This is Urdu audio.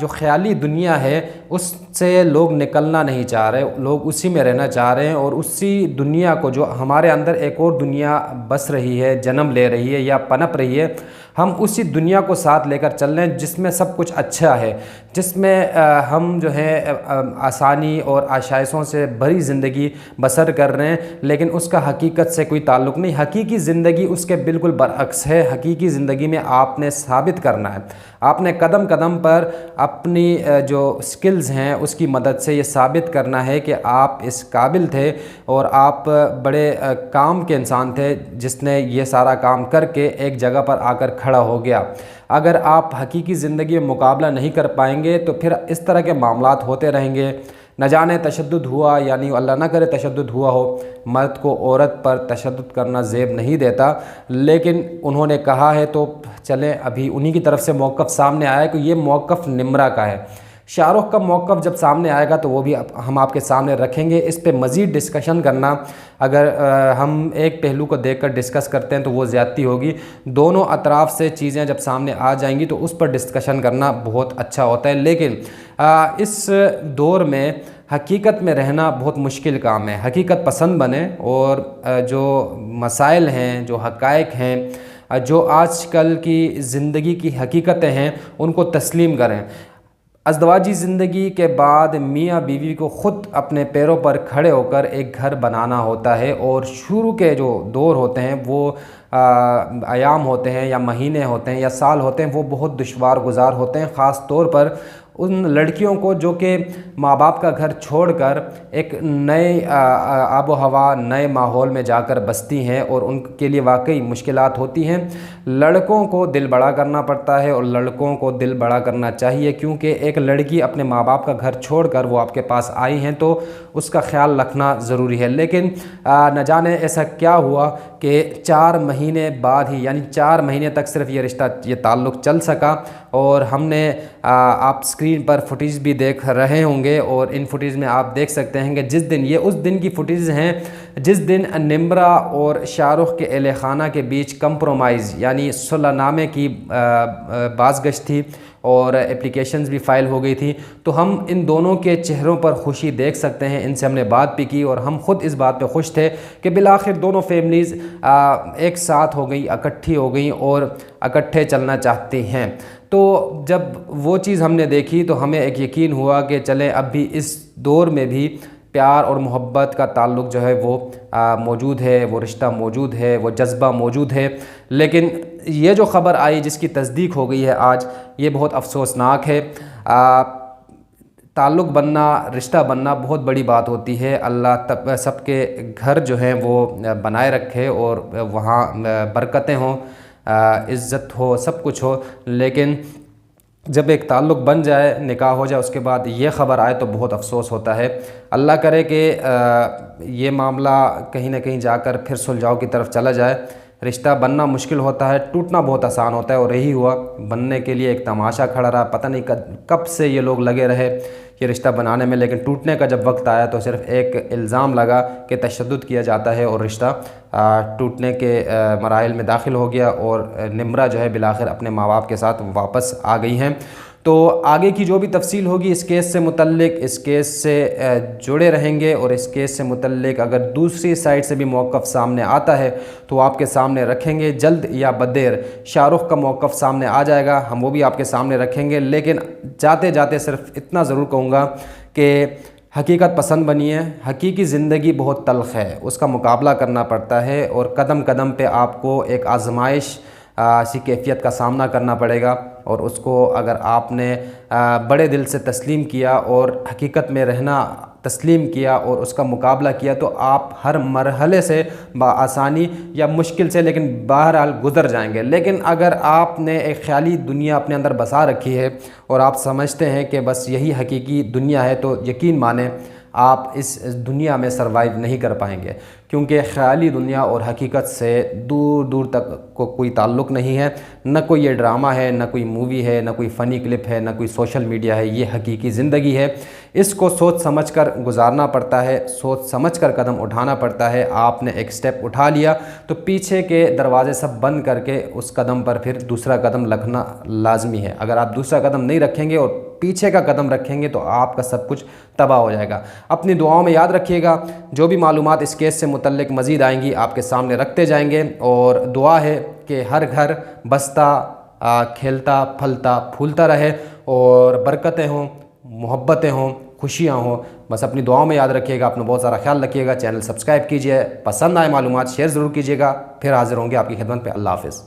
جو خیالی دنیا ہے اس سے لوگ نکلنا نہیں چاہ رہے، لوگ اسی میں رہنا چاہ رہے ہیں، اور اسی دنیا کو جو ہمارے اندر ایک اور دنیا بس رہی ہے، جنم لے رہی ہے یا پنپ رہی ہے، ہم اسی دنیا کو ساتھ لے کر چل رہے ہیں جس میں سب کچھ اچھا ہے، جس میں ہم جو ہے آسانی اور آشائشوں سے بھری زندگی بسر کر رہے ہیں، لیکن اس کا حقیقت سے کوئی تعلق نہیں۔ حقیقی زندگی اس کے بالکل برعکس ہے۔ حقیقی زندگی میں آپ نے ثابت کرنا ہے، آپ نے قدم قدم پر اپنی جو سکلز ہیں اس کی مدد سے یہ ثابت کرنا ہے کہ آپ اس قابل تھے اور آپ بڑے کام کے انسان تھے جس نے یہ سارا کام کر کے ایک جگہ پر آ کر کھڑا ہو گیا۔ اگر آپ حقیقی زندگی میں مقابلہ نہیں کر پائیں گے تو پھر اس طرح کے معاملات ہوتے رہیں گے۔ نہ جانے تشدد ہوا، یعنی اللہ نہ کرے تشدد ہوا ہو، مرد کو عورت پر تشدد کرنا زیب نہیں دیتا، لیکن انہوں نے کہا ہے تو چلیں ابھی انہی کی طرف سے موقف سامنے آیا ہے کہ یہ موقف نمرہ کا ہے۔ شاہ رخ کا موقف جب سامنے آئے گا تو وہ بھی ہم آپ کے سامنے رکھیں گے۔ اس پہ مزید ڈسکشن کرنا، اگر ہم ایک پہلو کو دیکھ کر ڈسکس کرتے ہیں تو وہ زیادتی ہوگی۔ دونوں اطراف سے چیزیں جب سامنے آ جائیں گی تو اس پر ڈسکشن کرنا بہت اچھا ہوتا ہے، لیکن اس دور میں حقیقت میں رہنا بہت مشکل کام ہے۔ حقیقت پسند بنیں اور جو مسائل ہیں، جو حقائق ہیں، جو آج کل کی زندگی کی حقیقتیں ہیں ان کو تسلیم کریں۔ ازدواجی زندگی کے بعد میاں بیوی کو خود اپنے پیروں پر کھڑے ہو کر ایک گھر بنانا ہوتا ہے، اور شروع کے جو دور ہوتے ہیں وہ ایام ہوتے ہیں یا مہینے ہوتے ہیں یا سال ہوتے ہیں، وہ بہت دشوار گزار ہوتے ہیں، خاص طور پر ان لڑکیوں کو جو کہ ماں باپ کا گھر چھوڑ کر ایک نئے آب و ہوا، نئے ماحول میں جا کر بستی ہیں، اور ان کے لیے واقعی مشکلات ہوتی ہیں۔ لڑکوں کو دل بڑا کرنا پڑتا ہے اور لڑکوں کو دل بڑا کرنا چاہیے، کیونکہ ایک لڑکی اپنے ماں باپ کا گھر چھوڑ کر وہ آپ کے پاس آئی ہیں تو اس کا خیال رکھنا ضروری ہے۔ لیکن نہ جانے ایسا کیا ہوا کہ 4 مہینے بعد ہی، یعنی 4 مہینے تک صرف یہ رشتہ، یہ تعلق چل سکا، اور ہم نے آپ سکرین پر فوٹیج بھی دیکھ رہے ہوں گے، اور ان فوٹیج میں آپ دیکھ سکتے ہیں کہ جس دن، یہ اس دن کی فوٹیج ہیں جس دن نمرہ اور شاہ رخ کے اہل خانہ کے بیچ کمپرومائز یعنی صلح نامے کی بازگشت تھی اور اپلیکیشنز بھی فائل ہو گئی تھی، تو ہم ان دونوں کے چہروں پر خوشی دیکھ سکتے ہیں۔ ان سے ہم نے بات بھی کی اور ہم خود اس بات پہ خوش تھے کہ بالآخر دونوں فیملیز ایک ساتھ ہو گئی، اکٹھی ہو گئیں اور اکٹھے چلنا چاہتی ہیں۔ تو جب وہ چیز ہم نے دیکھی تو ہمیں ایک یقین ہوا کہ چلیں اب بھی اس دور میں بھی پیار اور محبت کا تعلق جو ہے وہ موجود ہے، وہ رشتہ موجود ہے، وہ جذبہ موجود ہے۔ لیکن یہ جو خبر آئی جس کی تصدیق ہو گئی ہے آج، یہ بہت افسوسناک ہے۔ تعلق بننا، رشتہ بننا بہت بڑی بات ہوتی ہے۔ اللہ سب کے گھر جو ہیں وہ بنائے رکھے اور وہاں برکتیں ہوں، عزت ہو، سب کچھ ہو، لیکن جب ایک تعلق بن جائے، نکاح ہو جائے، اس کے بعد یہ خبر آئے تو بہت افسوس ہوتا ہے۔ اللہ کرے کہ یہ معاملہ کہیں نہ کہیں جا کر پھر سلجھاؤ کی طرف چلا جائے۔ رشتہ بننا مشکل ہوتا ہے، ٹوٹنا بہت آسان ہوتا ہے، اور یہی ہوا۔ بننے کے لیے ایک تماشا کھڑا رہا، پتہ نہیں کب سے یہ لوگ لگے رہے یہ رشتہ بنانے میں، لیکن ٹوٹنے کا جب وقت آیا تو صرف ایک الزام لگا کہ تشدد کیا جاتا ہے، اور رشتہ ٹوٹنے کے مراحل میں داخل ہو گیا، اور نمرہ جو ہے بالآخر اپنے ماں باپ کے ساتھ واپس آ گئی ہیں۔ تو آگے کی جو بھی تفصیل ہوگی اس کیس سے متعلق، اس کیس سے جڑے رہیں گے، اور اس کیس سے متعلق اگر دوسری سائٹ سے بھی موقف سامنے آتا ہے تو آپ کے سامنے رکھیں گے۔ جلد یا بدیر شاہ رخ کا موقف سامنے آ جائے گا، ہم وہ بھی آپ کے سامنے رکھیں گے، لیکن جاتے جاتے صرف اتنا ضرور کہوں گا کہ حقیقت پسند بنیے۔ حقیقی زندگی بہت تلخ ہے، اس کا مقابلہ کرنا پڑتا ہے، اور قدم قدم پہ آپ کو ایک آزمائش سی کیفیت کا سامنا کرنا پڑے گا، اور اس کو اگر آپ نے بڑے دل سے تسلیم کیا اور حقیقت میں رہنا تسلیم کیا اور اس کا مقابلہ کیا تو آپ ہر مرحلے سے بآسانی یا مشکل سے لیکن بہرحال گزر جائیں گے۔ لیکن اگر آپ نے ایک خیالی دنیا اپنے اندر بسا رکھی ہے اور آپ سمجھتے ہیں کہ بس یہی حقیقی دنیا ہے، تو یقین مانیں آپ اس دنیا میں سروائیو نہیں کر پائیں گے، کیونکہ خیالی دنیا اور حقیقت سے دور دور تک کوئی تعلق نہیں ہے، نہ کوئی یہ ڈرامہ ہے، نہ کوئی مووی ہے، نہ کوئی فنی کلپ ہے، نہ کوئی سوشل میڈیا ہے، یہ حقیقی زندگی ہے۔ اس کو سوچ سمجھ کر گزارنا پڑتا ہے، سوچ سمجھ کر قدم اٹھانا پڑتا ہے۔ آپ نے ایک سٹیپ اٹھا لیا تو پیچھے کے دروازے سب بند کر کے اس قدم پر پھر دوسرا قدم رکھنا لازمی ہے۔ اگر آپ دوسرا قدم نہیں رکھیں گے اور پیچھے کا قدم رکھیں گے تو آپ کا سب کچھ تباہ ہو جائے گا۔ اپنی دعاؤں میں یاد رکھیے گا، جو بھی معلومات اس کیس سے متعلق مزید آئیں گی آپ کے سامنے رکھتے جائیں گے، اور دعا ہے کہ ہر گھر بستا کھیلتا پھلتا پھولتا رہے، اور برکتیں ہوں، محبتیں ہوں، خوشیاں ہوں۔ بس اپنی دعاؤں میں یاد رکھیے گا، اپنا بہت سارا خیال رکھیے گا۔ چینل سبسکرائب کیجئے، پسند آئے معلومات شیئر ضرور کیجئے گا۔ پھر حاضر ہوں گے آپ کی خدمت پہ۔ اللہ حافظ۔